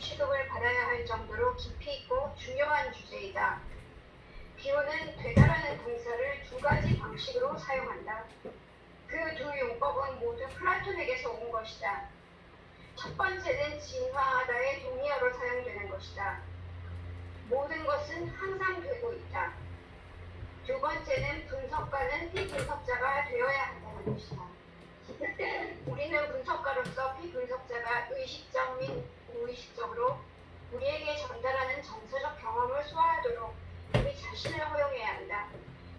취급을 받아야 할 정도로 깊이 있고 중요한 주제이다. 비유는 되다라는 동사를 두 가지 방식으로 사용한다. 그 두 용법은 모두 플라톤에게서 온 것이다. 첫 번째는 진화하다의 동의어로 사용되는 것이다. 모든 것은 항상 되고 있다. 두 번째는 분석가는 피분석자가 되어야 한다는 것이다. 우리는 분석가로서 피분석자가 의식적 및 무의식적으로 우리에게 전달하는 정서적 경험을 소화하도록 우리 자신을 허용해야 한다.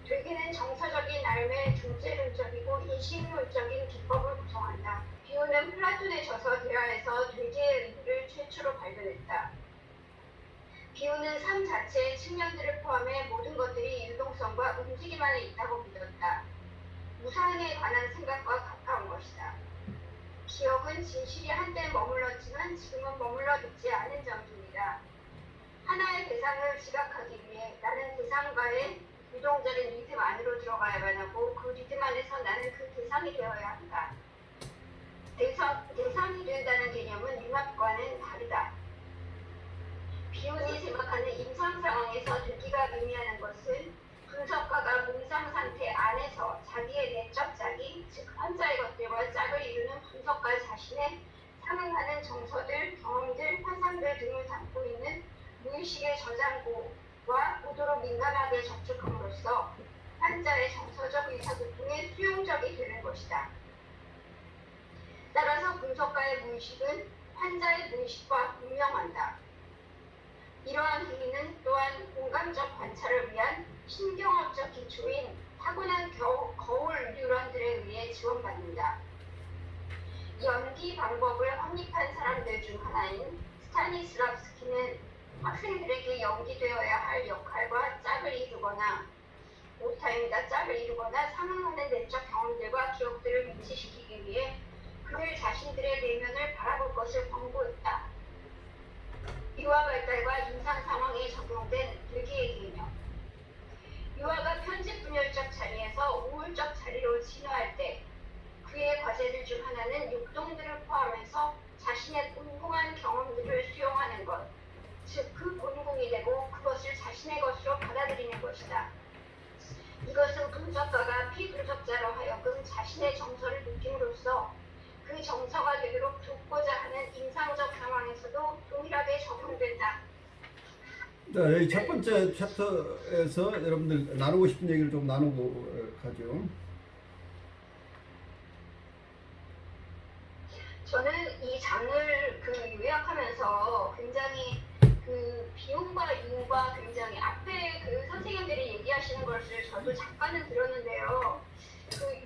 되기는 정서적인 삶의 중재론적이고 인식론적인 기법을 구성한다. 비유는 플라톤의 저서 대화에서 되기의 의미를 최초로 발견했다. 비유는 삶 자체의 측면들을 포함해 모든 것들이 유동성과 움직임 안에 있다고 믿었다. 무상에 관한 생각과 가까운 것이다. 기억은 진실이 한때 머물렀지만 지금은 머물러 있지 않은 점입니다. 하나의 대상을 지각하기 위해 나는 대상과의 유동적인 리듬 안으로 들어가야만 하고 그 리듬 안에서 나는 그 대상이 되어야 한다. 대상이 된다는 개념은 융합과는 다르다. 비운이 생각하는 임상 상황에서 되기가 의미하는 것은 분석가가 몽상 상태 안에서 자기의 내적 자기, 즉 환자의 것들과 짝을 이루는 분석가 자신의 상응하는 정서들, 경험들, 환상들 등을 담고 있는 무의식의 저장고와 고도로 민감하게 접촉함으로써 환자의 정서적 의사소통에 수용적이 되는 것이다. 따라서 분석가의 무의식은 환자의 무의식과 분명한다. 이러한 행위는 또한 공감적 관찰을 위한 신경학적 기초인 타고난 거울 뉴런들에 의해 지원받는다. 연기 방법을 확립한 사람들 중 하나인 스타니슬랍스키는 학생들에게 연기되어야 할 역할과 짝을 이루거나 짝을 이루거나 상응하는 내적 경험들과 기억들을 일치시키기 위해 그들 자신들의 내면을 바라볼 것을 권고했다. 유아 발달과 임상 상황에 적용된 되기의 개념. 유아가 편집분열적 자리에서 우울적 자리로 진화할 때 그의 과제들 중 하나는 육동들을 포함해서 자신의 곤궁한 경험들을 수용하는 것, 즉 그 곤궁이 되고 그것을 자신의 것으로 받아들이는 것이다. 이것은 분석가가 피분석자로 하여금 자신의 정서를 느낌으로써 그 정서가 되도록 돕고자 하는 임상적 상황에서도 동일하게 적용된다. 자, 여기 첫 번째 챕터에서 여러분들 나누고 싶은 얘기를 좀 나누고 가죠. 저는 이 장을 요약하면서 굉장히 비움과 유가 굉장히 앞에 선생님들이 얘기하시는 것을 저도 잠깐은 들었는데요.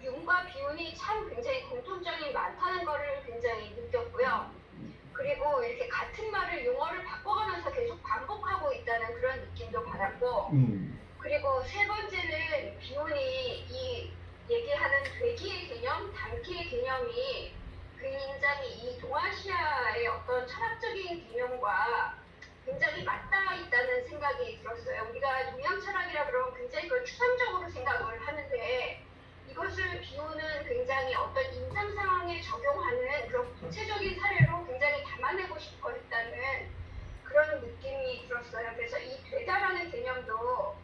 융과 비운이 참 굉장히 공통점이 많다는 것을 굉장히 느꼈고요. 그리고 이렇게 같은 말을 용어를 바꿔가면서 계속 반복하고 있다는 그런 느낌도 받았고, 그리고 세 번째는 비운이 이 얘기하는 되기의 개념, 담기의 개념이 굉장히 이 동아시아의 어떤 철학적인 개념과 굉장히 맞닿아 있다는 생각이 들었어요. 우리가 동양 철학이라 그러면 굉장히 그걸 추상적으로 생각을 하는데 이것을 비우는 굉장히 어떤 임상 상황에 적용하는 그런 구체적인 사례로 굉장히 담아내고 싶어 했다는 그런 느낌이 들었어요. 그래서 이 되다라는 개념도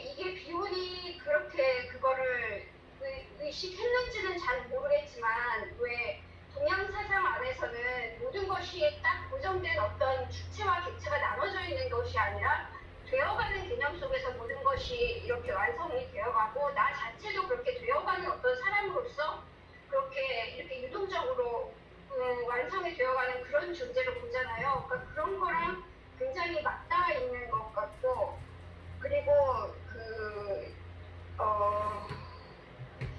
이게 비운이 그렇게 그거를 의식했는지는 잘 모르겠지만 왜 동양 사상 안에서는 모든 것이 딱 고정된 어떤 주체와 객체가 나눠져 있는 것이 아니라 되어가는 개념 속에서 모든 것이 이렇게 완성이 되어가고 나 자체도 그렇게 되어가는 어떤 사람으로서 그렇게 이렇게 유동적으로 완성이 되어가는 그런 존재로 보잖아요. 그러니까 그런 거랑 굉장히 맞닿아 있는 것 같고, 그리고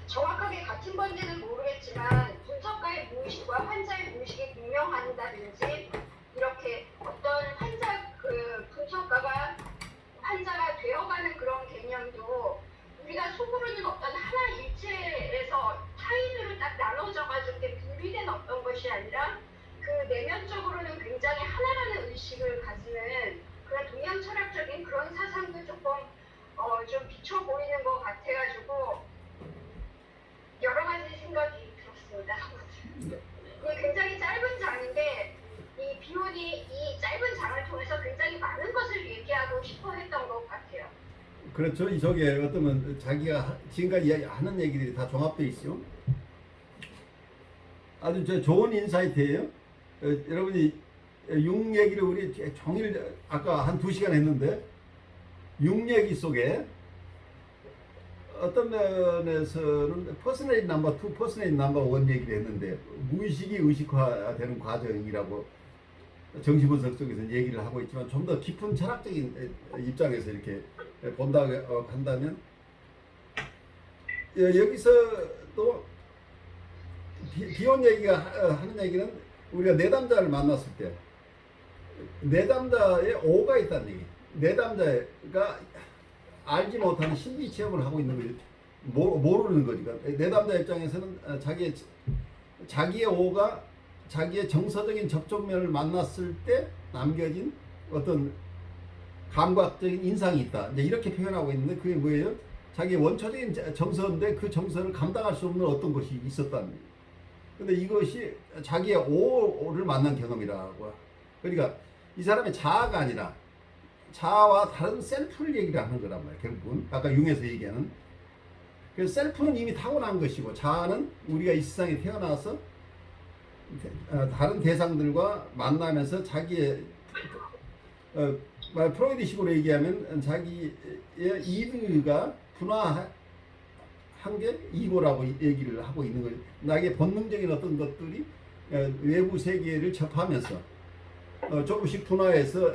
정확하게 같은 건지는 모르겠지만 분석가의 무의식과 환자의 무의식이 분명한다든지 이렇게 어떤 분석가가 환자가 되어가는 그런 개념도 우리가 속으로는 어떤 하나 일체에서 타인으로 딱 나눠져가지고 분리된 어떤 것이 아니라 그 내면적으로는 굉장히 하나라는 의식을 가지는 그런 동양 철학적인 그런 사상도 조금 좀 비춰 보이는 것 같아가지고 여러 가지 생각이 들었습니다. 이게 굉장히 짧은 장인데 그렇죠. 이 속에 어떠면 자기가 지금까지 하는 얘기들이 다 종합되어 있죠. 아주 좋은 인사이트예요. 여러분이 육 얘기를 우리 종일 아까 한 2시간 했는데 육 얘기 속에 어떤 면에서는 퍼스널 넘버 2, 퍼스널 넘버 1 얘기를 했는데 무의식이 의식화되는 과정이라고 정신분석 쪽에서 얘기를 하고 있지만 좀 더 깊은 철학적인 입장에서 이렇게 본다고 한다면 여기서 또 비혼 얘기가 하는 얘기는 우리가 내담자를 만났을 때 내담자에 오가 있다는 얘기. 내담자가 알지 못하는 신비 체험을 하고 있는 거지. 모르는 거지. 내담자 입장에서는 자기의 오가 자기의 정서적인 접촉면을 만났을 때 남겨진 어떤 감각적인 인상이 있다. 이제 이렇게 표현하고 있는데 그게 뭐예요? 자기의 원초적인 정서인데 그 정서를 감당할 수 없는 어떤 것이 있었다는 거예요. 근데 이것이 자기의 오를 만난 경험이라고. 그러니까 이 사람의 자아가 아니라 자아와 다른 셀프를 얘기를 하는 거란 말이에요. 결국은 아까 융에서 얘기하는. 그래서 셀프는 이미 타고난 것이고 자아는 우리가 이 세상에 태어나서 다른 대상들과 만나면서 자기의 프로이드식으로 얘기하면 자기의 이드가 분화한 게 이고라고 얘기를 하고 있는 거예요. 나에게 본능적인 어떤 것들이 외부 세계를 접하면서 조금씩 분화해서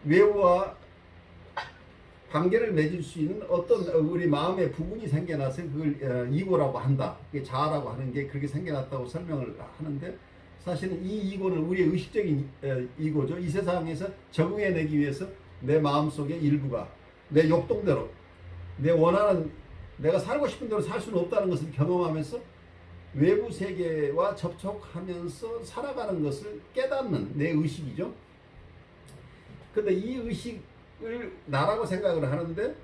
외부와 관계를 맺을 수 있는 어떤 우리 마음의 부분이 생겨나서 그걸 이고라고 한다. 그게 자아라고 하는 게 그렇게 생겨났다고 설명을 하는데 사실은 이 이고는 우리의 의식적인 이고죠. 이 세상에서 적응해내기 위해서 내 마음속의 일부가 내 욕동대로 내 원하는 내가 살고 싶은 대로 살 수는 없다는 것을 경험하면서 외부 세계와 접촉하면서 살아가는 것을 깨닫는 내 의식이죠. 근데 이 의식을 나라고 생각을 하는데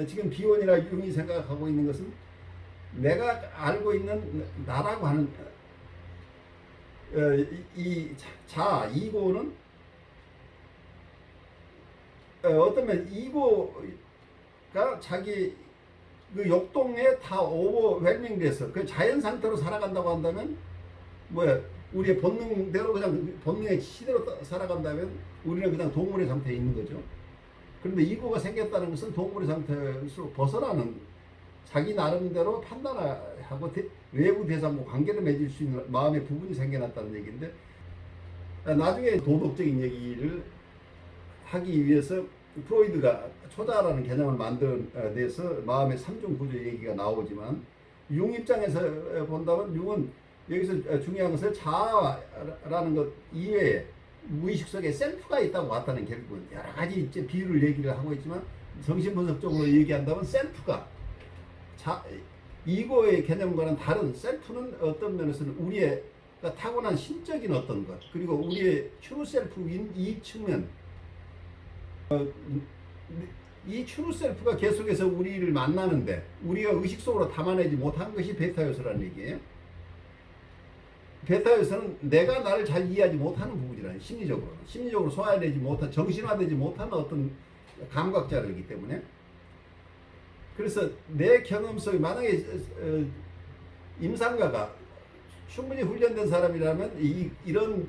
지금 비원이나 융이 생각하고 있는 것은 내가 알고 있는 나라고 하는 이 자아, 이고는 어쩌면 이고가 자기 그 욕동에 다 오버웰밍 돼서 그 자연 상태로 살아간다고 한다면 뭐야 우리의 본능대로 그냥 본능의 시대로 살아간다면 우리는 그냥 동물의 상태에 있는 거죠. 그런데 이고가 생겼다는 것은 동물의 상태에서 벗어나는 자기 나름대로 판단하고 외부 대상과 관계를 맺을 수 있는 마음의 부분이 생겨났다는 얘기인데 나중에 도덕적인 얘기를 하기 위해서 프로이드가 초자라는 개념을 만들어내서 마음의 3중 구조 얘기가 나오지만 융 입장에서 본다면 융은 여기서 중요한 것은 자아라는 것 이외에 무의식 속에 셀프가 있다고 봤다는 결국은 여러 가지 이제 비유를 얘기를 하고 있지만 정신분석적으로 얘기한다면 셀프가 이고의 개념과는 다른 셀프는 어떤 면에서는 우리의 타고난 신적인 어떤 것 그리고 우리의 트루 셀프인 이 측면 이 트루 셀프가 계속해서 우리를 만나는데 우리가 의식 속으로 담아내지 못한 것이 베타 요소라는 얘기예요. 베타 요소는 내가 나를 잘 이해하지 못하는 부분이라는 심리적으로 소화해내지 못한 정신화되지 못하는 어떤 감각자들이기 때문에 그래서 내 경험 속에 만약에 임상가가 충분히 훈련된 사람이라면 이런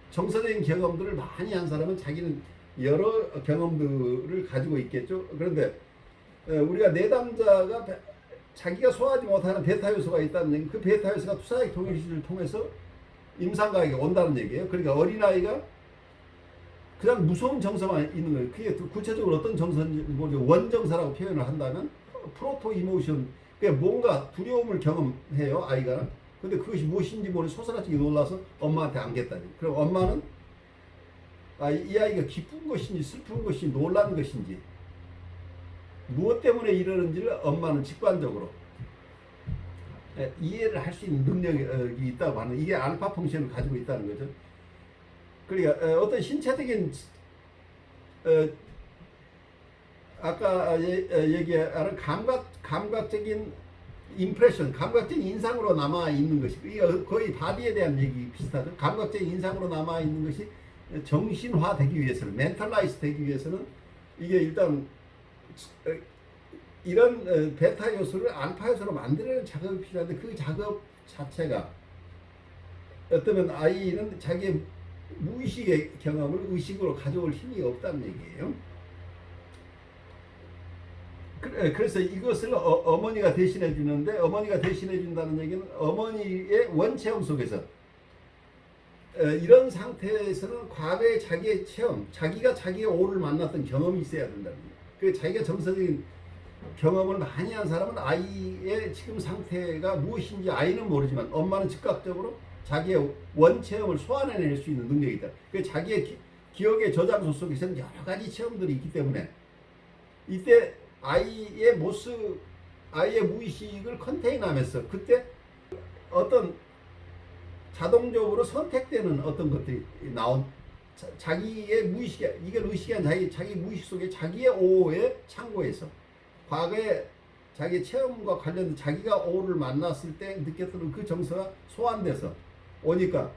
정서적인 경험들을 많이 한 사람은 자기는 여러 경험들을 가지고 있겠죠. 그런데 우리가 내담자가 자기가 소화하지 못하는 베타 요소가 있다는 얘기, 그 베타 요소가 투사적 동일시를 통해서 임상가에게 온다는 얘기예요. 그러니까 어린아이가 그냥 무서운 정서만 있는 거예요. 그게 구체적으로 어떤 정서인지 모르죠. 원정서라고 표현을 한다면 프로토 이모션, 그러니까 뭔가 두려움을 경험해요, 아이가. 근데 그것이 무엇인지 모르고 소스라치게 놀라서 엄마한테 안겠다니. 그럼 엄마는 이 아이가 기쁜 것인지 슬픈 것인지 놀란 것인지 무엇 때문에 이러는지를 엄마는 직관적으로 이해를 할 수 있는 능력이 있다고 하는 이게 알파 펑션을 가지고 있다는 거죠. 그러니까 어떤 신체적인 아까 얘기하는 감각적인 임프레션, 감각적인 인상으로 남아 있는 것이 거의 바디에 대한 얘기 비슷하죠. 감각적인 인상으로 남아 있는 것이 정신화되기 위해서는 멘탈라이즈 되기 위해서는 이게 일단 어, 이런 베타 요소를 알파 요소로 만들어내는 작업이 필요한데 그 작업 자체가 어쩌면 아이는 자기의 무의식의 경험을 의식으로 가져올 힘이 없다는 얘기예요. 그래서 이것을 어머니가 대신해 주는데, 어머니가 대신해 준다는 얘기는 어머니의 원체험 속에서 이런 상태에서는 과거의 자기의 체험, 자기가 자기의 오를 만났던 경험이 있어야 된다는 거예요. 그 자기가 정서적인 경험을 많이 한 사람은 아이의 지금 상태가 무엇인지 아이는 모르지만 엄마는 즉각적으로 자기의 원체험을 소환해낼 수 있는 능력이 있다. 그 자기의 기억의 저장소 속에서는 여러 가지 체험들이 있기 때문에 이때 아이의 모습, 아이의 무의식을 컨테인하면서 그때 어떤 자동적으로 선택되는 어떤 것들이 나온 자기의 무의식, 이걸 의식한 자기 무의식 속에 자기의 오의 창고에서 과거에 자기 체험과 관련된 자기가 오를 만났을 때 느꼈던 그 정서가 소환돼서 오니까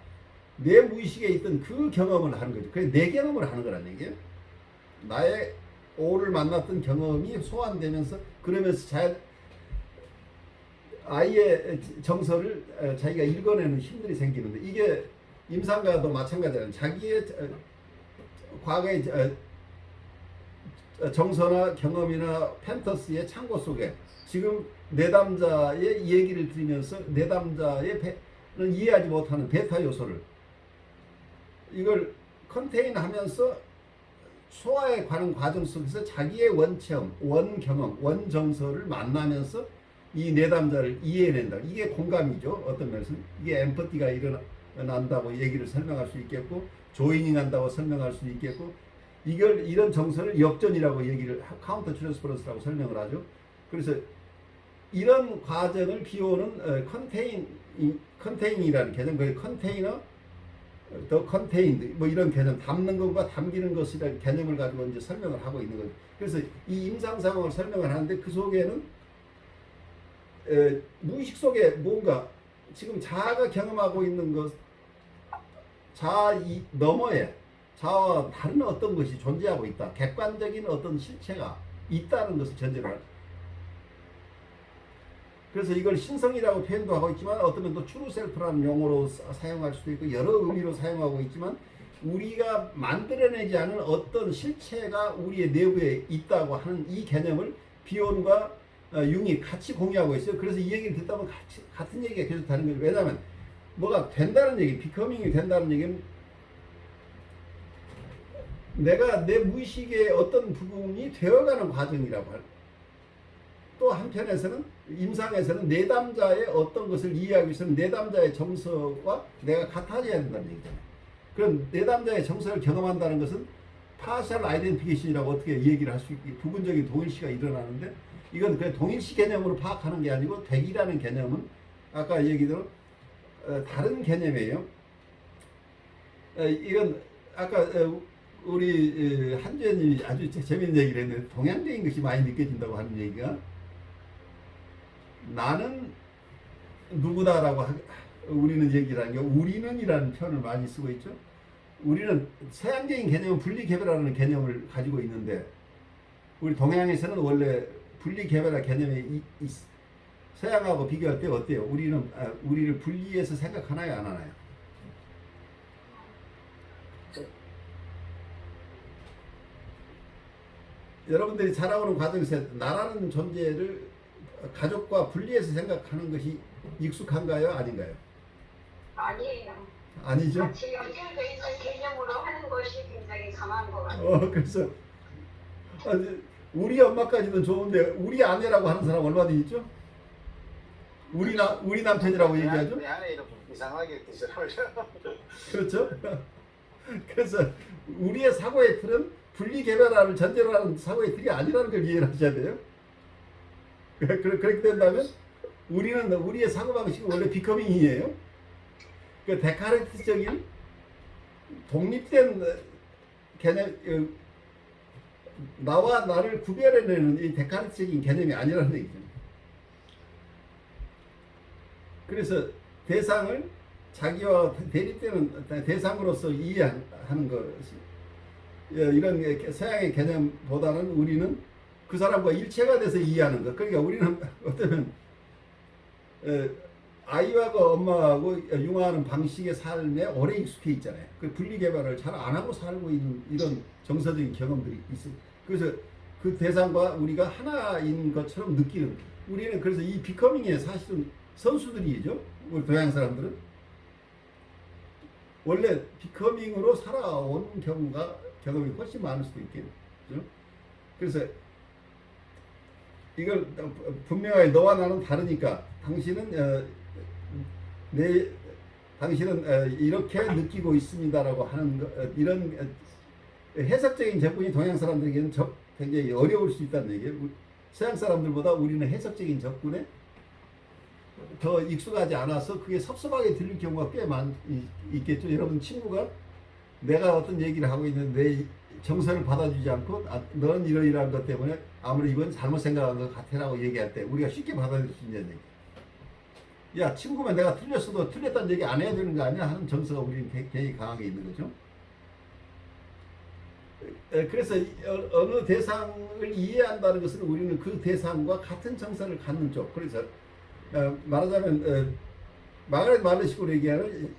내 무의식에 있던 그 경험을 하는 거죠. 그래서 내 경험을 하는 거란 얘기예요. 나의 오를 만났던 경험이 소환되면서 그러면서 아이의 정서를 자기가 읽어내는 힘들이 생기는데 이게 임상가도 마찬가지예요. 자기의 과거의 정서나 경험이나 팬터스의 창고 속에 지금 내담자의 얘기를 들으면서 내담자의 이해하지 못하는 베타 요소를 이걸 컨테인하면서 소화에 관한 과정 속에서 자기의 원체험, 원경험, 원정서를 만나면서 이 내담자를 이해해낸다. 이게 공감이죠. 어떤 면에서는. 이게 엠퍼티가 일어난다고 얘기를 설명할 수 있겠고 조이닝 한다고 설명할 수 있겠고 이런 정서를 역전이라고 얘기를 카운터 트랜스퍼런스라고 설명을 하죠. 그래서 이런 과정을 비오는 컨테인이라는 개념, 그 컨테이너, 더 컨테인드 뭐 이런 개념, 담는 것과 담기는 것이라는 개념을 가지고 이제 설명을 하고 있는 거죠. 그래서 이 임상 상황을 설명을 하는데 그 속에는 무의식 속에 뭔가 지금 자아가 경험하고 있는 것, 자아 너머에 자아와 다른 어떤 것이 존재하고 있다. 객관적인 어떤 실체가 있다는 것을 전제로 합니다. 그래서 이걸 신성이라고 표현도 하고 있지만 어떤 또 트루 셀프라는 용어로 사용할 수도 있고 여러 의미로 사용하고 있지만 우리가 만들어내지 않은 어떤 실체가 우리의 내부에 있다고 하는 이 개념을 비욘과 융이 같이 공유하고 있어요. 그래서 이 얘기를 듣다 보면 같은 얘기가 계속 다른 거죠. 왜냐하면 뭐가 된다는 얘기, 비커밍이 된다는 얘기는 내가 내 무의식의 어떤 부분이 되어가는 과정이라고 할. 또 한편에서는 임상에서는 내담자의 어떤 것을 이해하기 위해서는 내담자의 정서와 내가 같아져야 된다는 얘기잖아요. 그럼 내담자의 정서를 경험한다는 것은 파셜 아이덴티피케이션이라고 어떻게 얘기를 할 수 있게 부분적인 동일시가 일어나는데 이건 그냥 동일시 개념으로 파악하는 게 아니고 대기라는 개념은 아까 얘기대로 다른 개념이에요. 이건 아까 우리 한주연님이 아주 재밌는 얘기를 했는데 동양적인 것이 많이 느껴진다고 하는 얘기가 나는 누구다라고 우리는 얘기를 하는 게 우리는이라는 표현을 많이 쓰고 있죠. 우리는 서양적인 개념은 분리개별하는 개념을 가지고 있는데 우리 동양에서는 원래 분리개별화 개념이 서양하고 비교할 때 어때요? 우리를 분리해서 생각하나요, 안 하나요? 여러분들이 자라오는 과정에서 나라는 존재를 가족과 분리해서 생각하는 것이 익숙한가요? 아닌가요? 아니에요. 아니죠? 같이 연결되어 있는 개념으로 하는 것이 굉장히 강한 것 같아요. 그래서 우리 엄마까지는 좋은데 우리 아내라고 하는 사람 얼마나 있죠? 우리 남편이라고 얘기하죠? 내 안에 이렇게 이상하게 드셔버려. 그렇죠? 그래서 우리의 사고의 틀은 분리개별화를 전제로 하는 사고의 틀이 아니라는 걸 이해를 하셔야 돼요. 그렇게 된다면 우리의 사고방식은 원래 비커밍이에요. 그 데카르트적인 독립된 개념, 나와 나를 구별해내는 이 데카르트적인 개념이 아니라는 얘기죠. 그래서 대상을 자기와 대립되는 대상으로서 이해하는 것이 이런 서양의 개념보다는 우리는 그 사람과 일체가 돼서 이해하는 것. 그러니까 우리는 어쩌면 아이와 엄마하고 융화하는 방식의 삶에 오래 익숙해 있잖아요. 그 분리 개발을 잘 안 하고 살고 있는 이런 정서적인 경험들이 있어요. 그래서 그 대상과 우리가 하나인 것처럼 느끼는, 우리는 그래서 이 비커밍에 사실은 선수들이죠. 우리 동양 사람들은 원래 비커밍으로 살아온 경험이 훨씬 많을 수도 있겠죠. 그래서 이걸 분명하게 너와 나는 다르니까 당신은 이렇게 느끼고 있습니다라고 하는 이런 해석적인 접근이 동양 사람들에게는 굉장히 어려울 수 있다는 얘기예요. 서양 사람들보다 우리는 해석적인 접근에 더 익숙하지 않아서 그게 섭섭하게 들릴 경우가 꽤 있겠죠. 여러분 친구가 내가 어떤 얘기를 하고 있는데 내 정서를 받아주지 않고 너는 이러이러한 것 때문에 아무리 이건 잘못 생각한 것 같아라고 얘기할 때 우리가 쉽게 받아들일 수 있는 얘기. 야 친구면 내가 틀렸어도 틀렸다는 얘기 안 해야 되는 거 아니야 하는 정서가 우리는 굉장히 강하게 있는 거죠. 그래서 어느 대상을 이해한다는 것은 우리는 그 대상과 같은 정서를 갖는 쪽. 그래서 말하자면 마가렛 말레식으로 얘기하는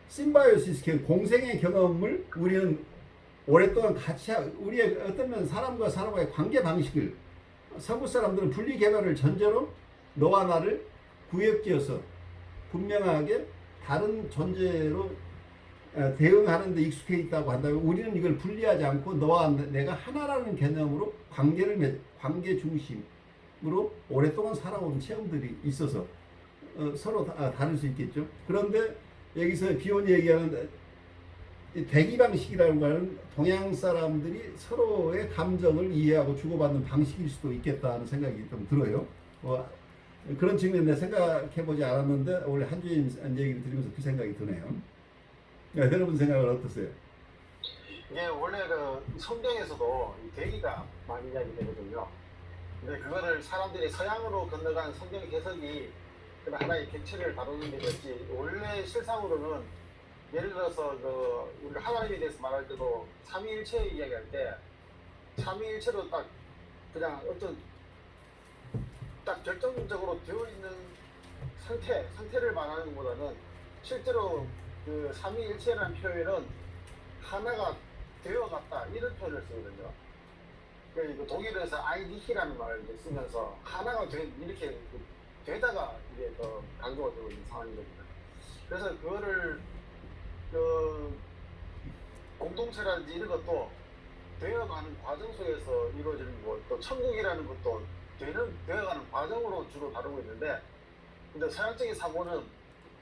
심바이오시스, 공생의 경험을 우리는 오랫동안 같이 우리의 어떤 사람과 사람과의 관계 방식을, 서구 사람들은 분리 개발을 전제로 너와 나를 구역지어서 분명하게 다른 존재로 대응하는 데 익숙해 있다고 한다면, 우리는 이걸 분리하지 않고 너와 내가 하나라는 개념으로 관계 중심으로 오랫동안 살아온 체험들이 있어서 서로 다를 수 있겠죠. 그런데 여기서 비온이 얘기하는 대기 방식이라는 거는 동양 사람들이 서로의 감정을 이해하고 주고받는 방식일 수도 있겠다는 생각이 좀 들어요. 그런 측면에 생각해보지 않았는데 오늘 한주임 얘기를 들으면서 그 생각이 드네요. 여러분 생각은 어떠세요? 이게 원래 그 성경에서도 이 대기가 많이 이야기되거든요. 근데 그거를 사람들이 서양으로 건너간 성경 해석이 하나의 객체를 다루는 데 있지, 원래 실상으로는 예를 들어서 우리가 하나님에 대해서 말할 때도 삼위일체 이야기할 때 삼위일체로 딱 그냥 어떤 딱 결정적으로 되어 있는 상태를 말하는 것보다는 실제로 그 삼위일체라는 표현은 하나가 되어갔다 이런 표현을 쓰거든요. 그 독일에서 아이디히라는 말을 쓰면서 하나가 이렇게 되다가 이게 더 강조가 되고 있는 상황인 겁니다. 그래서 그거를 공동체라든지 이런 것도 되어가는 과정 속에서 이루어지는 거, 또 천국이라는 것도 되어가는 과정으로 주로 다루고 있는데, 근데 서양적인 사고는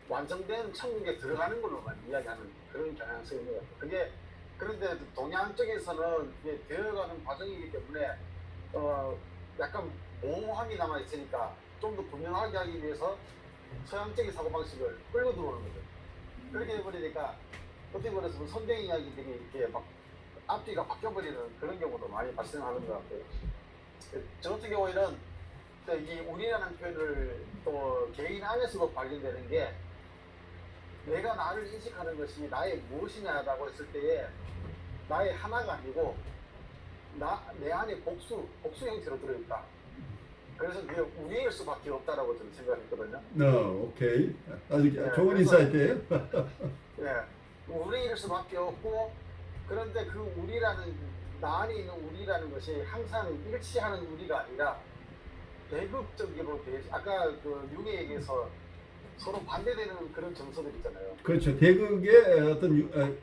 완성된 천국에 들어가는 걸로만 이야기하는 그런 경향성이 있는 것 같아요. 그게 그런데 동양 쪽에서는 이게 되어가는 과정이기 때문에 약간 모호함이 남아 있으니까 좀 더 분명하게 하기 위해서 서양적인 사고방식을 끌고 들어오는 거죠. 그렇게 해버리니까 어떻게 말해서 성경 이야기들이 이렇게 막 앞뒤가 바뀌어버리는 그런 경우도 많이 발생하는 것 같고요. 저 같은 경우에는 이 우리라는 표현을 또 개인 안에서도 발견되는 게, 내가 나를 인식하는 것이 나의 무엇이냐라고 했을 때에 나의 하나가 아니고 내 안에 복수 형태로 들어있다. 그래서 그게 우리일 수밖에 없다라고 저는 생각했거든요. 오케이. 아주 좋은 인사이트예요. 예, 우리일 수밖에 없고, 그런데 그 우리라는, 나 안에 있는 우리라는 것이 항상 일치하는 우리가 아니라 대극적으로 아까 그 융의 얘기에서 서로 반대되는 그런 정서들 있잖아요. 그렇죠. 대극의 어떤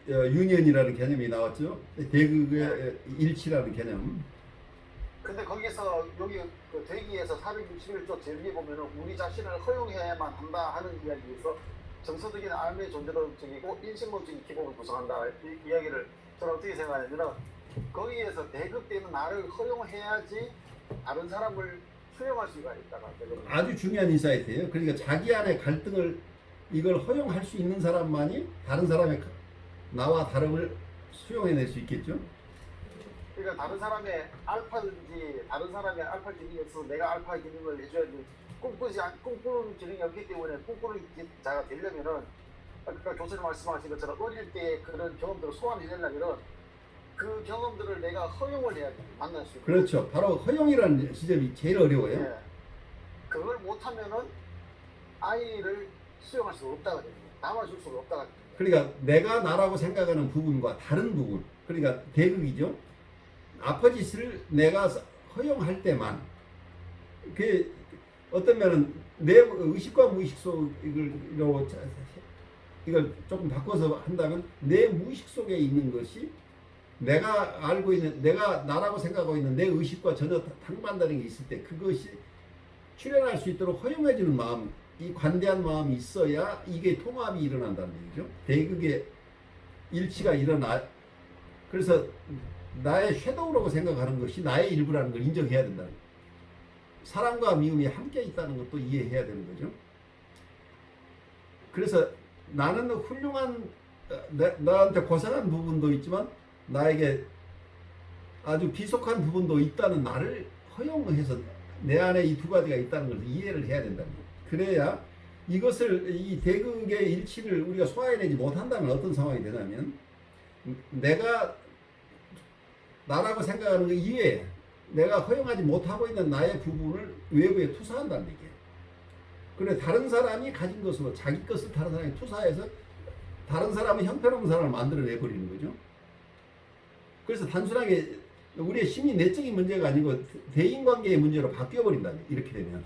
유니언이라는 개념이 나왔죠. 대극의 일치라는 개념. 근데 거기서 여기 그 대기에서 461조 제위에 보면은 우리 자신을 허용해야만 한다 하는 이야기에서 정서적인 삶의 존재론적이고 인식론적인 기본을 구성한다 이 이야기를 저는 어떻게 생각하냐면은, 거기에서 대극되는 나를 허용해야지 다른 사람을 수용할 수가 있다가 아주 중요한 인사이트예요. 그러니까 자기 안에 갈등을 이걸 허용할 수 있는 사람만이 다른 사람의 나와 다름을 수용해낼 수 있겠죠. 그러니까 다른 사람의 알파든지 다른 사람의 알파 기능이 있어서 내가 알파 기능을 해줘야지, 꿈꾸는 기능이 없기 때문에 꿈꾸는 자가 되려면은, 아까 교수님 말씀하신 것처럼 어릴 때 그런 경험들을 소환해내려면은 그 경험들을 내가 허용을 해야 돼. 만날 수 있고. 그렇죠. 바로 허용이라는 지점이 제일 어려워요. 예. 그걸 못하면은 아이를 수용할 수가 없다가 됩니다. 담아줄 수가 없다가 됩니다. 그러니까 내가 나라고 생각하는 부분과 다른 부분, 그러니까 대극이죠. 아퍼짓을 내가 허용할 때만, 그 어떤 면은 내 의식과 무의식 속을 이걸 조금 바꿔서 한다면 내 무의식 속에 있는 것이 내가 알고 있는, 내가 나라고 생각하고 있는 내 의식과 전혀 상반되는 게 있을 때 그것이 출현할 수 있도록 허용해주는 마음, 이 관대한 마음이 있어야 이게 통합이 일어난다는 얘기죠. 대극의 일치가 일어나. 그래서 나의 섀도우라고 생각하는 것이 나의 일부라는 걸 인정해야 된다는 거예요. 사랑과 미움이 함께 있다는 것도 이해해야 되는 거죠. 그래서 나는 훌륭한, 나한테 고상한 부분도 있지만 나에게 아주 비속한 부분도 있다는 나를 허용해서 내 안에 이 두 가지가 있다는 것을 이해를 해야 된다는 거예요. 그래야 이것을, 이 대극의 일치를 우리가 소화해내지 못한다면 어떤 상황이 되냐면 내가 나라고 생각하는 것 이외에 내가 허용하지 못하고 있는 나의 부분을 외부에 투사한다는 얘기예요. 그래 다른 사람이 가진 것으로 자기 것을 다른 사람이 투사해서 다른 사람은 형편없는 사람을 만들어내버리는 거죠. 그래서 단순하게 우리의 심리 내적인 문제가 아니고 대인관계의 문제로 바뀌어버린다. 이렇게 되면.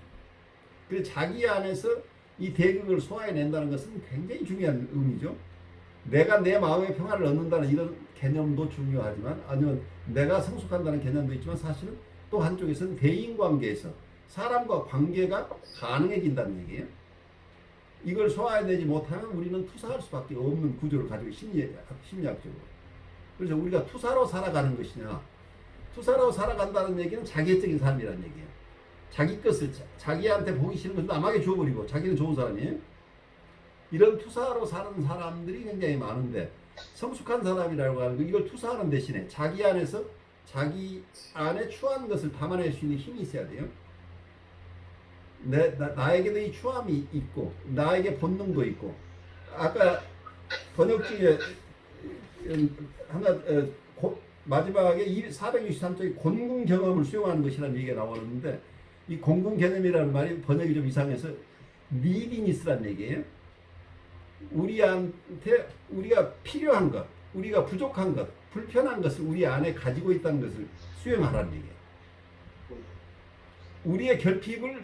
그래서 자기 안에서 이 대극을 소화해낸다는 것은 굉장히 중요한 의미죠. 내가 내 마음의 평화를 얻는다는 이런 개념도 중요하지만, 아니면 내가 성숙한다는 개념도 있지만, 사실은 또 한쪽에서는 대인관계에서 사람과 관계가 가능해진다는 얘기예요. 이걸 소화해내지 못하면 우리는 투사할 수밖에 없는 구조를 가지고 심리학적으로. 그래서 우리가 투사로 살아가는 것이냐, 투사로 살아간다는 얘기는 자기애적인 삶이라는 얘기예요. 자기 것을 자기한테 보기 싫은 것을 남에게 주어버리고 자기는 좋은 사람이에요. 이런 투사로 사는 사람들이 굉장히 많은데, 성숙한 사람이라고 하는 거, 이걸 투사하는 대신에 자기 안에서 자기 안에 추한 것을 담아낼 수 있는 힘이 있어야 돼요. 나에게도 이 추함이 있고 나에게 본능도 있고, 아까 번역 중에 하나 마지막에 463쪽에 곤궁 경험을 수용하는 것이라는 얘기가 나오는데, 이 곤궁 개념이라는 말이 번역이 좀 이상해서 니디니스라는 얘기예요. 우리한테 우리가 필요한 것, 우리가 부족한 것, 불편한 것을 우리 안에 가지고 있다는 것을 수용하라는 얘기예요. 우리의 결핍을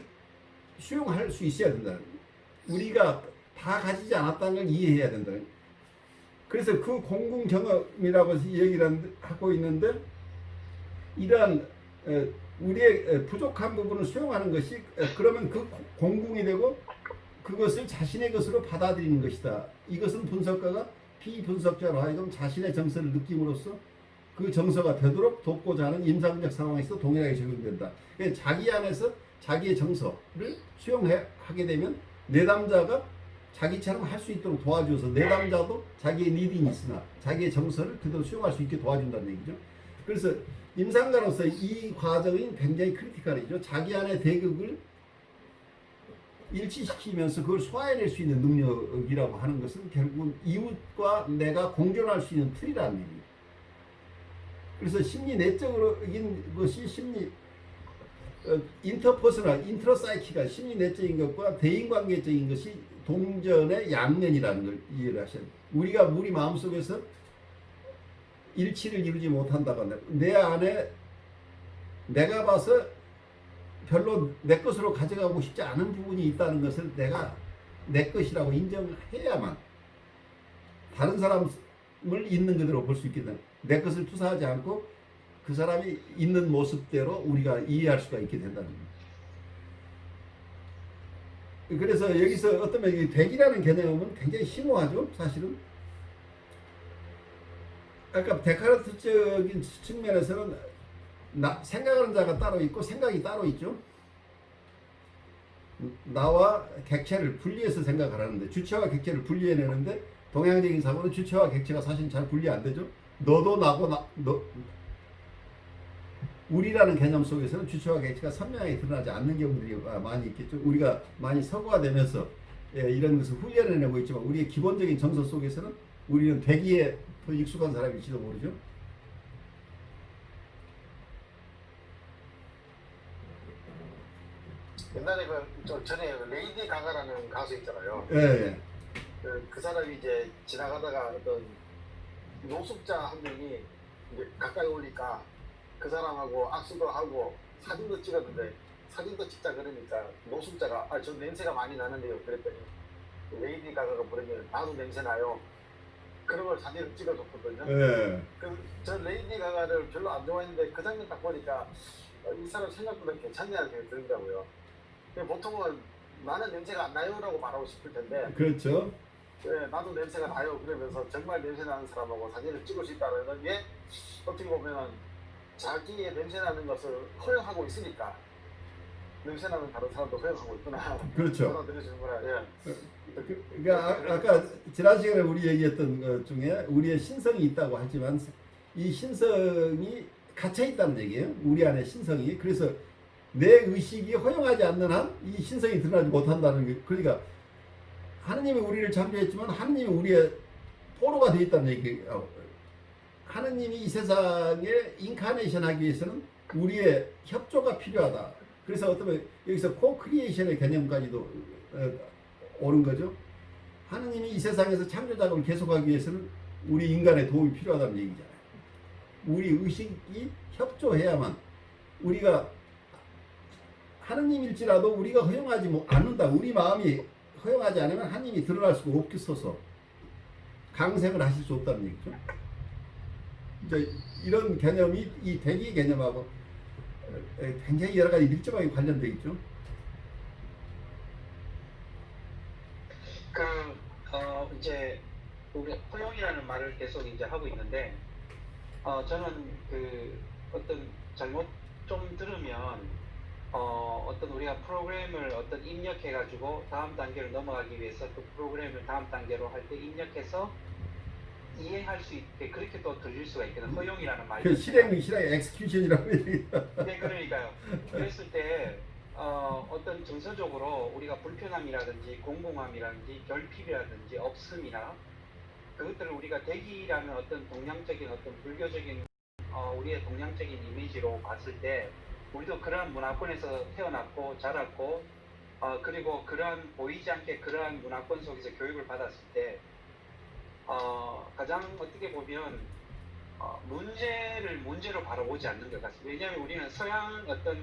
수용할 수 있어야 된다. 우리가 다 가지지 않았다는 걸 이해해야 된다. 그래서 그 공궁 경험이라고 얘기를 하고 있는데, 이러한 우리의 부족한 부분을 수용하는 것이, 그러면 그 공궁이 되고 그것을 자신의 것으로 받아들이는 것이다. 이것은 분석가가 비분석자로 하여금 자신의 정서를 느낌으로써 그 정서가 되도록 돕고자 하는 임상적 상황에서 동일하게 적용된다. 그러니까 자기 안에서 자기의 정서를 수용하게 되면 내담자가 자기처럼 할 수 있도록 도와줘서 내담자도 자기의 니딩이스나 자기의 정서를 그대로 수용할 수 있게 도와준다는 얘기죠. 그래서 임상가로서 이 과정이 굉장히 크리티컬이죠. 자기 안의 대극을 일치시키면서 그걸 소화해낼 수 있는 능력이라고 하는 것은 결국은 이웃과 내가 공존할 수 있는 틀이라는 얘기예요. 그래서 심리 내적인 것이 인터퍼스널, 인트로사이키가 심리 내적인 것과 대인관계적인 것이 동전의 양면이라는 걸 이해를 하셔야 돼요. 우리가 우리 마음속에서 일치를 이루지 못한다고 한다. 내 안에 내가 봐서 별로 내 것으로 가져가고 싶지 않은 부분이 있다는 것을 내가 내 것이라고 인정해야만 다른 사람을 있는 그대로 볼 수 있게 된다. 내 것을 투사하지 않고 그 사람이 있는 모습대로 우리가 이해할 수가 있게 된다는 겁니다. 그래서 여기서 어떤 면이 백이라는 개념은 굉장히 심오하죠. 사실은 아까 데카르트적인 측면에서는 생각하는 자가 따로 있고 생각이 따로 있죠. 나와 객체를 분리해서 생각하라는데, 주체와 객체를 분리해내는데 동양적인 사고는 주체와 객체가 사실 잘 분리 안 되죠. 너도 나고 우리라는 개념 속에서는 주체와 객체가 선명하게 드러나지 않는 경우들이 많이 있겠죠. 우리가 많이 서구화되면서 이런 것을 훈련해내고 있지만, 우리의 기본적인 정서 속에서는 우리는 되기에 더 익숙한 사람일지도 모르죠. 옛날에 저 전에 레이디 가가라는 가수 있잖아요. 예, 예. 그 사람이 이제 지나가다가 어떤 노숙자 한 명이 이제 가까이 오니까 그 사람하고 악수도 하고 사진도 찍었는데 사진도 찍자 그러니까 노숙자가 저 냄새가 많이 나는데요 그랬더니 레이디 가가가 부르면 나도 냄새 나요. 그런 걸 사진을 찍어줬거든요. 예. 저 레이디 가가를 별로 안 좋아했는데 그 장면 딱 보니까 이 사람 생각보다 괜찮냐는 생각이 들더라고요. 보통은 나는 냄새가 안 나요라고 말하고 싶을 텐데 그렇죠. 나도 냄새가 나요 그러면서 정말 냄새 나는 사람하고 사진을 찍을 수 있다는 게 어떻게 보면 자기의 냄새 나는 것을 허용하고 있으니까 냄새 나는 다른 사람도 허용하고 있구나. 그렇죠. 받아들여주는구나. 예. 그러니까 아까 지난 시간에 우리 얘기했던 것 중에 우리의 신성이 있다고 하지만 이 신성이 갇혀 있다는 얘기예요. 우리 안에 신성이. 그래서 내 의식이 허용하지 않는 한 이 신성이 드러나지 못한다는 게, 그러니까 하느님이 우리를 창조했지만 하느님이 우리의 포로가 되어 있다는 얘기예요. 하느님이 이 세상에 인카네이션 하기 위해서는 우리의 협조가 필요하다. 그래서 어떤 여기서 코크리에이션의 개념까지도 옳은 거죠. 하느님이 이 세상에서 창조 작업을 계속하기 위해서는 우리 인간의 도움이 필요하다는 얘기잖아요. 우리 의식이 협조해야만, 우리가 하느님일지라도 우리가 허용하지 않는다. 우리 마음이 허용하지 않으면 하느님이 드러날 수가 없겠어서 강생을 하실 수 없다는 얘기죠. 이제 이런 개념이 이 대기 개념하고 굉장히 여러 가지 밀접하게 관련되어 있죠. 이제 우리 허용이라는 말을 계속 이제 하고 있는데, 저는 어떤 잘못 좀 들으면 어떤 우리가 프로그램을 어떤 입력해가지고 다음 단계로 넘어가기 위해서 그 프로그램을 다음 단계로 할 때 입력해서 이해할 수 있게 그렇게 또 들릴 수가 있거든요. 허용이라는 말이. 그 실행 엑스큐션이라고 얘기해요. 네, 그러니까요. 그랬을 때 어떤 정서적으로 우리가 불편함이라든지 공공함이라든지 결핍이라든지 없음이나 그것들을 우리가 대기라는 어떤 동양적인 어떤 불교적인 우리의 동양적인 이미지로 봤을 때 우리도 그러한 문화권에서 태어났고 자랐고 그리고 그러한 보이지 않게 그러한 문화권 속에서 교육을 받았을 때 가장 어떻게 보면 문제를 문제로 바라보지 않는 것 같습니다. 왜냐하면 우리는 서양 어떤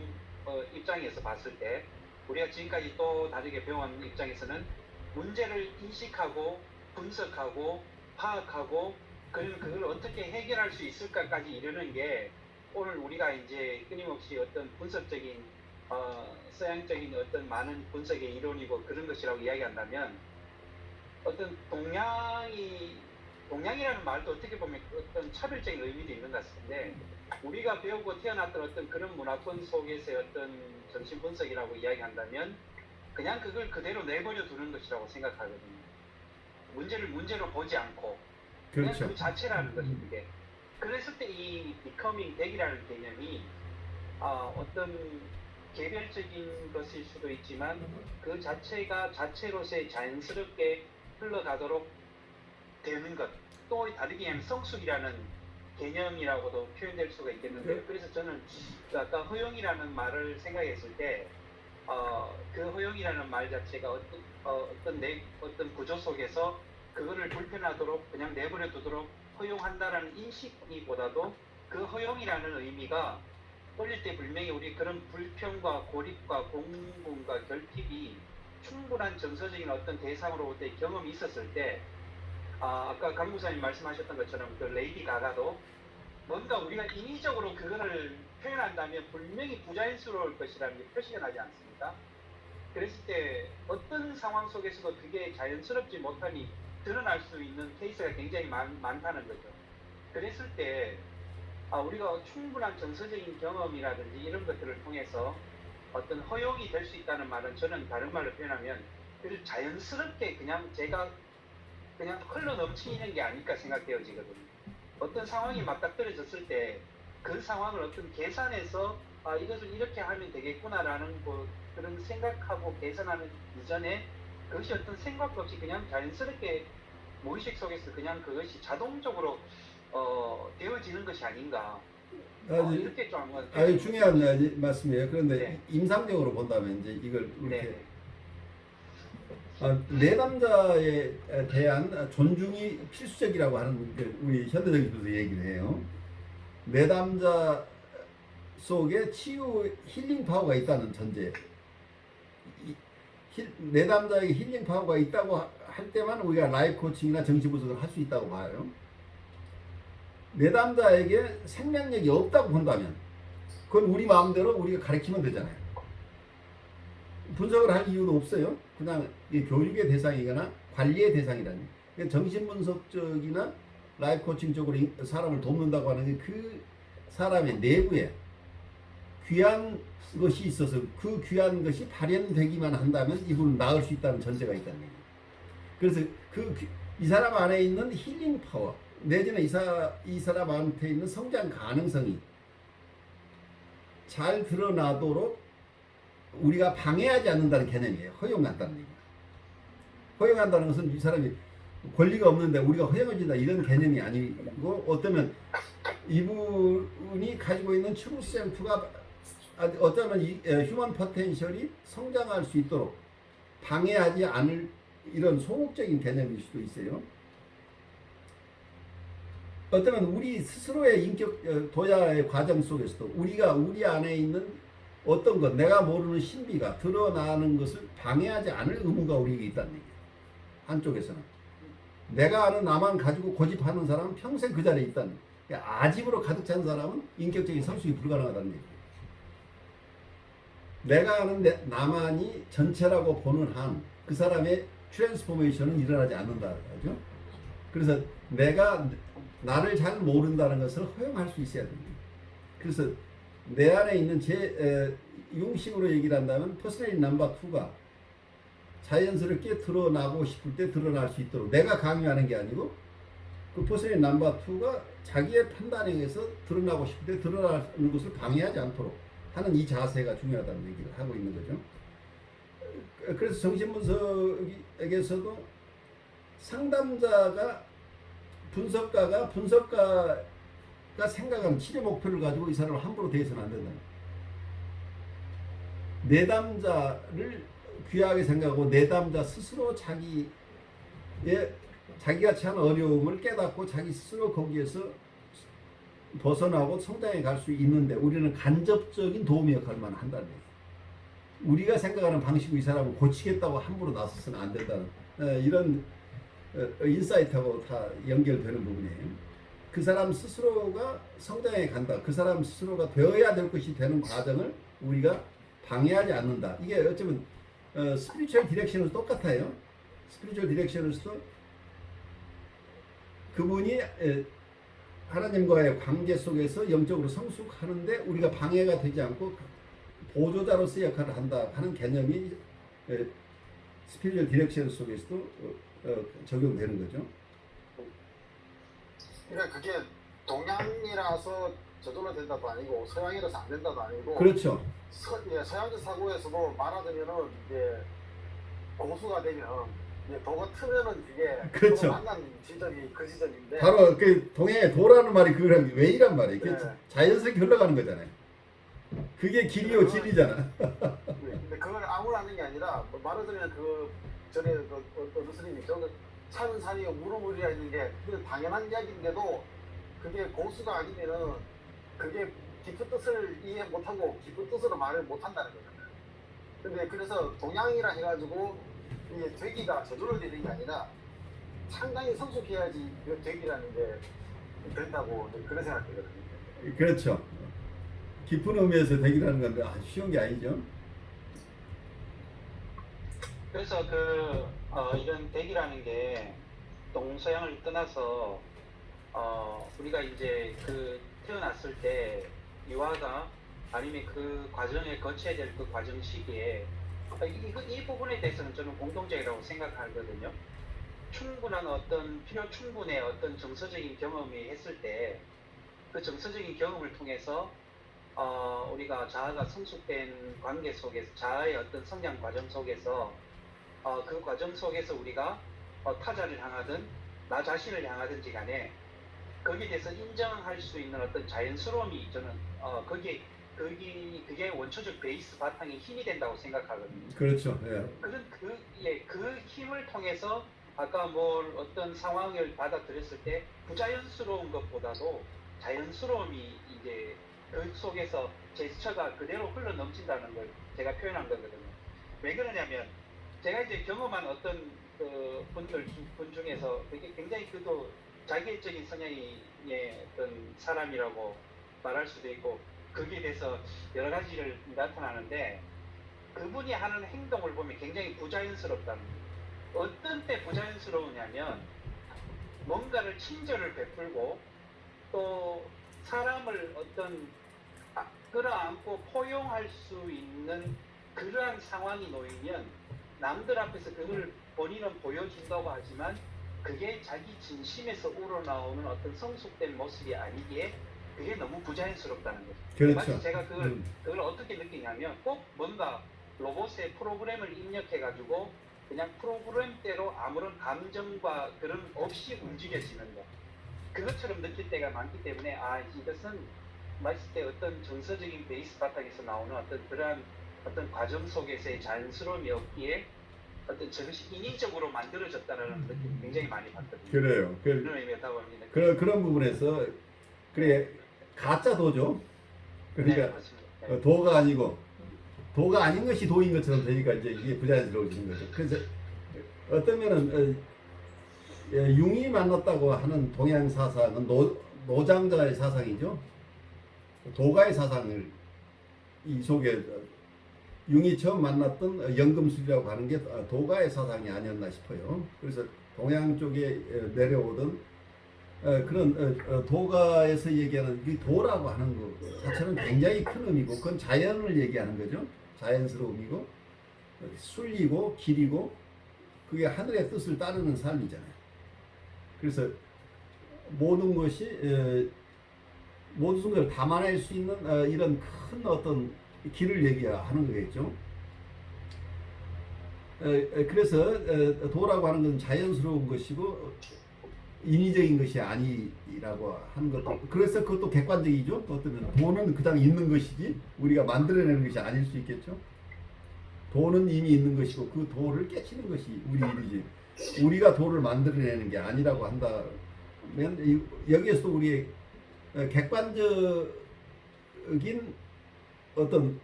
입장에서 봤을 때 우리가 지금까지 또 다르게 배워온 입장에서는 문제를 인식하고 분석하고 파악하고 그러면 그걸 어떻게 해결할 수 있을까까지 이르는 게 오늘 우리가 이제 끊임없이 어떤 분석적인 서양적인 어떤 많은 분석의 이론이고 그런 것이라고 이야기한다면 어떤 동양이라는 말도 어떻게 보면 어떤 차별적인 의미도 있는 것 같은데 우리가 배우고 태어났던 어떤 그런 문화권 속에서의 어떤 정신 분석이라고 이야기한다면 그냥 그걸 그대로 내버려 두는 것이라고 생각하거든요. 문제를 문제로 보지 않고 그냥 그렇죠. 그 자체라는 것이 그게. 그랬을 때 이 becoming 백이라는 개념이 어떤 개별적인 것일 수도 있지만 그 자체가 자체로서의 자연스럽게 흘러가도록 되는 것, 또 다르게 하면 성숙이라는 개념이라고도 표현될 수가 있겠는데요. 그래서 저는 아까 허용이라는 말을 생각했을 때 그 허용이라는 말 자체가 어떤 구조 속에서 그거를 불편하도록 그냥 내버려 두도록 허용한다라는 인식이보다도 그 허용이라는 의미가 어릴 때 분명히 우리 그런 불평과 고립과 공분과 결핍이 충분한 정서적인 어떤 대상으로부터의 경험이 있었을 때 아까 강 목사님 말씀하셨던 것처럼 그 레이디 가가도 뭔가 우리가 인위적으로 그거를 표현한다면 분명히 부자연스러울 것이라는 게 표시가 나지 않습니까? 그랬을 때 어떤 상황 속에서도 그게 자연스럽지 못하니 드러날 수 있는 케이스가 굉장히 많다는 거죠. 그랬을 때 우리가 충분한 정서적인 경험이라든지 이런 것들을 통해서 어떤 허용이 될 수 있다는 말은 저는 다른 말로 표현하면 그를 자연스럽게 그냥 제가 그냥 흘러 넘치는 게 아닐까 생각되어지거든요. 어떤 상황이 맞닥뜨려졌을 때 그 상황을 어떤 계산해서 이것을 이렇게 하면 되겠구나라는 그런 생각하고 계산하는 이전에 그것이 어떤 생각 없이 그냥 자연스럽게 무의식 속에서 그냥 그것이 자동적으로 되어지는 것이 아닌가. 이렇게 좀 한번 아주 중요한 말씀이에요. 그런데 네. 임상적으로 본다면 이제 이걸 이렇게 네. 내담자에 대한 존중이 필수적이라고 하는 게 우리 현대적으로서 얘기를 해요. 내담자 속에 치유 힐링 파워가 있다는 전제. 내담자에게 힐링 파워가 있다고 할 때만 우리가 라이프 코칭이나 정치 분석을 할 수 있다고 봐요. 내담자에게 생명력이 없다고 본다면 그건 우리 마음대로 우리가 가르치면 되잖아요. 분석을 할 이유도 없어요. 그냥 교육의 대상이거나 관리의 대상이라는. 정신분석적이나 라이프 코칭적으로 사람을 돕는다고 하는 게 그 사람의 내부에 귀한 것이 있어서 그 귀한 것이 발현되기만 한다면 이분은 나을 수 있다는 전제가 있다는 얘기예요. 그래서 이 사람 안에 있는 힐링 파워 내지는 이 사람한테 있는 성장 가능성이 잘 드러나도록 우리가 방해하지 않는다는 개념이에요. 허용한다는 얘기예요. 허용한다는 것은 이 사람이 권리가 없는데 우리가 허용해준다 이런 개념이 아니고 어쩌면 이분이 가지고 있는 트루 셀프가 어쩌면 휴먼 포텐셜이 성장할 수 있도록 방해하지 않을 이런 소극적인 개념일 수도 있어요. 어쩌면 우리 스스로의 인격 도야의 과정 속에서도 우리가 우리 안에 있는 어떤 것 내가 모르는 신비가 드러나는 것을 방해하지 않을 의무가 우리에게 있다는 얘기예요. 한쪽에서는 내가 아는 나만 가지고 고집하는 사람은 평생 그 자리에 있다는 얘기예요. 그러니까 아집으로 가득 찬 사람은 인격적인 성숙이 불가능하다는 얘기예요. 내가 아는 나만이 전체라고 보는 한 그 사람의 트랜스포메이션은 일어나지 않는다는 거죠. 그래서 내가 나를 잘 모른다는 것을 허용할 수 있어야 됩니다. 그래서 내 안에 있는 융식으로 얘기를 한다면 퍼스널 넘버 2가 자연스럽게 드러나고 싶을 때 드러날 수 있도록 내가 강요하는 게 아니고 그 퍼스널 넘버 2가 자기의 판단에 의해서 드러나고 싶을 때 드러나는 것을 방해하지 않도록 하는 이 자세가 중요하다는 얘기를 하고 있는 거죠. 그래서 정신분석에서도 상담자가 분석가가 생각하는 치료 목표를 가지고 이 사람을 함부로 대해서는 안 된다. 내담자를 귀하게 생각하고 내담자 스스로 자기가 처한 어려움을 깨닫고 자기 스스로 거기에서 벗어나고 성장해 갈 수 있는데 우리는 간접적인 도움의 역할만 한다는 얘기예요. 우리가 생각하는 방식으로 이 사람을 고치겠다고 함부로 나서서는 안 된다는 이런 인사이트하고 다 연결되는 부분이에요. 그 사람 스스로가 성장해 간다. 그 사람 스스로가 되어야 될 것이 되는 과정을 우리가 방해하지 않는다. 이게 어쩌면 스피리추얼 디렉션으로 똑같아요. 스피리추얼 디렉션으로서도 그분이 하나님과의 관계 속에서 영적으로 성숙하는데 우리가 방해가 되지 않고 보조자로서 역할을 한다 하는 개념이 스피리추얼 디렉션 속에서도 적용되는 거죠. 그러니까 그게 동양이라서 저절로 된다도 아니고 서양이라서 안 된다도 아니고 그렇죠. 서양적 사고에서도 말하자면은 이제 고수가 되면 이제 도가 트면은 그게 그렇죠. 만난 지점이 그 지점인데 바로 그 동양의 도라는 말이 그거랑 왜이란 말이에요. 네. 자연스럽게 흘러가는 거잖아요. 그게 길이요 진리잖아. 근데 그걸 아무나 하는 게 아니라 말하자면 그 전에 어떤 스님이 저는 산은 산이요 물은 물이라 했는 게 그게 당연한 이야기인데도 그게 고수가 아니면은 그게 깊은 뜻을 이해 못하고 깊은 뜻으로 말을 못한다는 거잖아요. 근데 그래서 동양이라 해가지고 이게 되기가 저절로 되는 게 아니라 상당히 성숙해야지 그 되기라는 게 된다고 그런 생각되거든요. 그렇죠. 깊은 의미에서 되기라는 건데 쉬운 게 아니죠. 그래서 이런 대기라는 게 동서양을 떠나서 우리가 이제 태어났을 때 유아가 아니면 그 과정에 거쳐야 될 그 과정 시기에 이 부분에 대해서는 저는 공통적이라고 생각하거든요. 충분한 필요 충분의 정서적인 경험이 했을 때 그 정서적인 경험을 통해서 우리가 자아가 성숙된 관계 속에서 자아의 성장 과정 속에서 그 과정 속에서 우리가 타자를 향하든 나 자신을 향하든지 간에 거기에 대해서 인정할 수 있는 어떤 자연스러움이 저는 그게 원초적 베이스 바탕의 힘이 된다고 생각하거든요. 그렇죠. 예. 그런 그 힘을 통해서 아까 뭐 어떤 상황을 받아들였을 때 부자연스러운 것보다도 자연스러움이 이제 그 속에서 제스처가 그대로 흘러 넘친다는 걸 제가 표현한 거거든요. 왜 그러냐면 제가 이제 경험한 어떤 그 분 중에서 되게 굉장히 그도 자기애적인 성향의 어떤 사람이라고 말할 수도 있고 거기에 대해서 여러 가지를 나타나는데 그분이 하는 행동을 보면 굉장히 부자연스럽다는 거예요. 어떤 때 부자연스러우냐면 뭔가를 친절을 베풀고 또 사람을 어떤 끌어안고 포용할 수 있는 그러한 상황이 놓이면 남들 앞에서 그걸 본인은 보여준다고 하지만 그게 자기 진심에서 우러나오는 어떤 성숙된 모습이 아니기에 그게 너무 부자연스럽다는 거죠. 그렇죠. 마치 제가 그걸 어떻게 느끼냐면 꼭 뭔가 로봇에 프로그램을 입력해가지고 그냥 프로그램대로 아무런 감정과 그런 없이 움직여지는 거. 그것처럼 느낄 때가 많기 때문에 이것은 마치 때 어떤 정서적인 베이스 바탕에서 나오는 어떤 그러한 어떤 과정 속에서의 자연스러움이 없기에 어떤 저것이 인위적으로 만들어졌다는 느낌 굉장히 많이 받거든요. 그래요. 그런 의미였다고 합니다. 그런 부분에서 그래 가짜 도죠. 그러니까 네, 맞습니다. 네. 도가 아니고 도가 아닌 것이 도인 것처럼 되니까 이제 이게 부자연스러워지는 거죠. 그래서 어떤 면은 융이 만났다고 하는 동양 사상은 노장자의 사상이죠. 도가의 사상을 이 속에 융이 처음 만났던 연금술이라고 하는 게 도가의 사상이 아니었나 싶어요. 그래서 동양 쪽에 내려오던 그런 도가에서 얘기하는 이 도라고 하는 것 자체는 굉장히 큰 의미고 그건 자연을 얘기하는 거죠. 자연스러움이고 순리고 길이고 그게 하늘의 뜻을 따르는 삶이잖아요. 그래서 모든 것이 모든 걸 담아낼 수 있는 이런 큰 어떤 길을 얘기하는 거겠죠. 그래서 도라고 하는 것은 자연스러운 것이고 인위적인 것이 아니라고 하는 것도 그래서 그것도 객관적이죠. 어쩌면 도는 그냥 있는 것이지 우리가 만들어내는 것이 아닐 수 있겠죠. 도는 이미 있는 것이고 그 도를 깨치는 것이 우리 일이지 우리가 도를 만들어내는 게 아니라고 한다면 여기에서 우리의 객관적인 어떤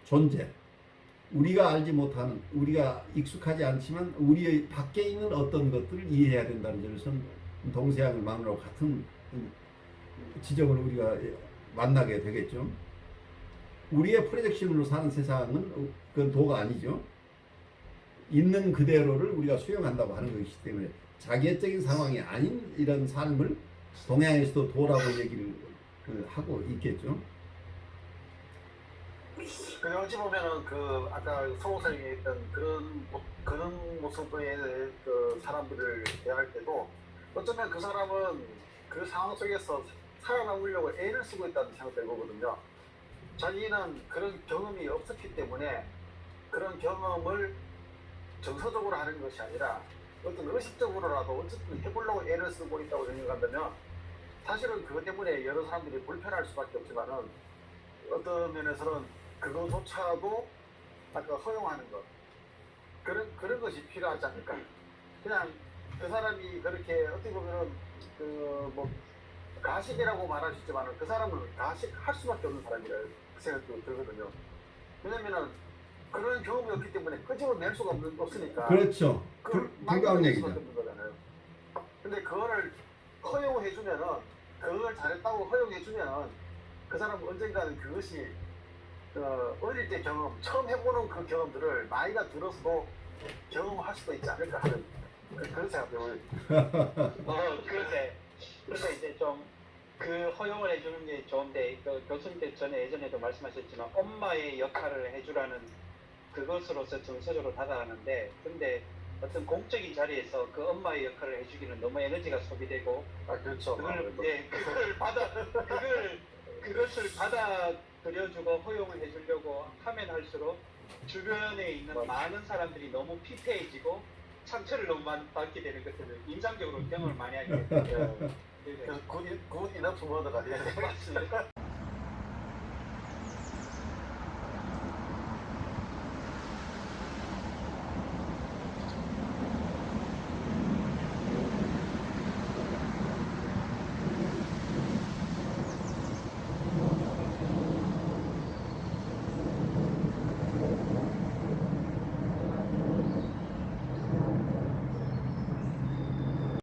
존재 우리가 알지 못하는 우리가 익숙하지 않지만 우리의 밖에 있는 어떤 것들을 이해해야 된다는 점에서는 동서양을 만나고 같은 지점을 우리가 만나게 되겠죠. 우리의 프로젝션으로 사는 세상은 그건 도가 아니죠. 있는 그대로를 우리가 수용한다고 하는 것이기 때문에 자기애적인 상황이 아닌 이런 삶을 동양에서도 도라고 얘기를 하고 있겠죠. 근데 어찌 보면은 그 아까 성호선이 했던 그런 모습의 그 사람들을 대할 때도 어쩌면 그 사람은 그 상황 속에서 살아남으려고 애를 쓰고 있다는 생각이 들거든요. 자기는 그런 경험이 없었기 때문에 그런 경험을 정서적으로 하는 것이 아니라 어떤 의식적으로라도 어쨌든 해보려고 애를 쓰고 있다고 생각한다면 사실은 그것 때문에 여러 사람들이 불편할 수밖에 없지만은 어떤 면에서는 그거조차도 아까 허용하는 것 그런 것이 필요하지 않을까. 그냥 그 사람이 그렇게 어떻게 보면은 그 뭐 가식이라고 말할 수 있지만은 그 사람은 가식할 수밖에 없는 사람이라 그 생각도 들거든요. 왜냐면은 그런 경험이 없기 때문에 끄집어낼 수가 없으니까. 그렇죠. 불가한 얘기죠. 없는 거잖아요. 근데 그거를 허용해주면은 그걸 잘했다고 허용해주면은 그 사람은 언젠가는 그것이 어릴 때 경험, 처음 해보는 그 경험들을 나이가 들어서도 경험할 수도 있지 않을까 하는 그런 생각을. 그런데 이제 좀 그 허용을 해주는 게 좋은데 교수님께서 전에 예전에도 말씀하셨지만 엄마의 역할을 해주라는 그것으로서 정서적으로 다가가는데 근데 어떤 공적인 자리에서 그 엄마의 역할을 해주기는 너무 에너지가 소비되고 그렇죠. 그것을 받아들여주고 허용을 해주려고 하면 할수록 주변에 있는 많은 사람들이 너무 피폐해지고 상처를 너무 많이 받게 되는 것들을 인상적으로 경험을 많이 하게 돼요. 그래서 굿 이너프 모드가 돼야 돼요. 맞습니다.